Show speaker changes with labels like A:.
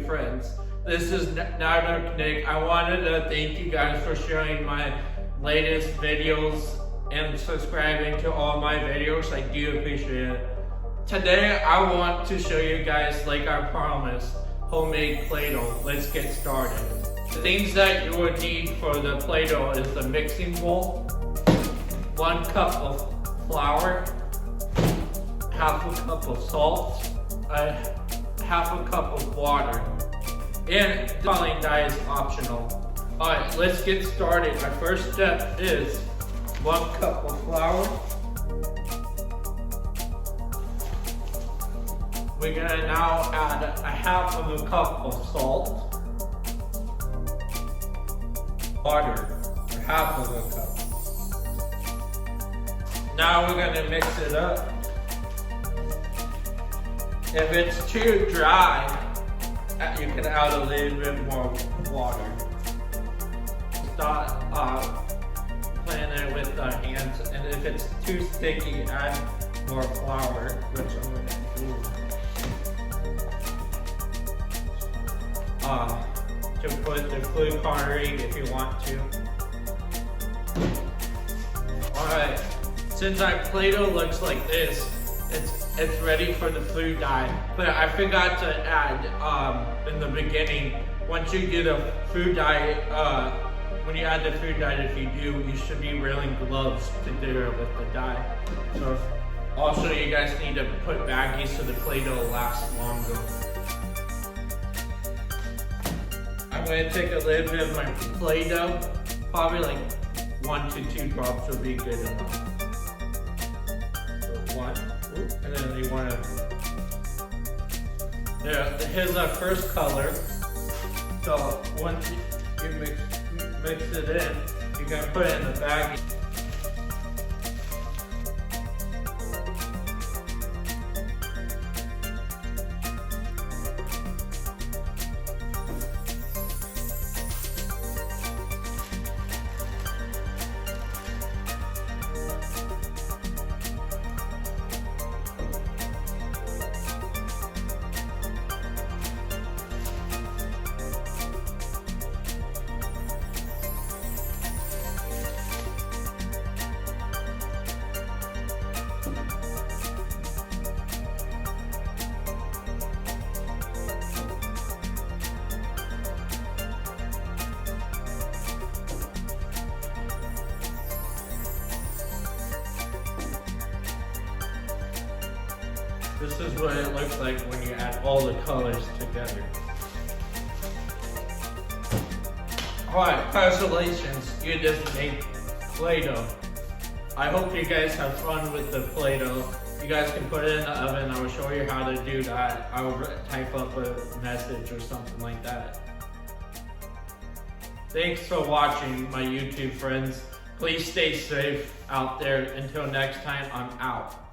A: friends. This is Nick. I wanted to thank you guys for sharing my latest videos and subscribing to all my videos. I do appreciate it. Today I want to show you guys, like I promised, homemade Play-Doh. Let's get started. The things that you will need for the Play-Doh is the mixing bowl, 1 cup of flour, half a cup of salt, half a cup of water, and coloring dye is optional. Alright, let's get started. Our first step is 1 cup of flour. We're gonna now add a half of a cup of salt, water, or half of a cup. Now we're gonna mix it up. If it's too dry, you can add a little bit more water. Start playing it with the hands, and if it's too sticky, add more flour, which I'm gonna do. To put the food coloring if you want to. Alright, since our Play-Doh looks like this, it's ready for the food dye. But I forgot to add in the beginning, once you get a food dye, when you add the food dye, if you do, you should be wearing gloves to do it with the dye. So also you guys need to put baggies so the Play-Doh lasts longer. I'm going to take a little bit of my Play-Doh, probably like 1 to 2 drops will be good enough. So 1, and then you want to, here's our first color. So once you mix it in, you can put it in the baggie. This is what it looks like when you add all the colors together. Alright, congratulations, you just made Play-Doh. I hope you guys have fun with the Play-Doh. You guys can put it in the oven. I will show you how to do that. I will type up a message or something like that. Thanks for watching, my YouTube friends. Please stay safe out there. Until next time, I'm out.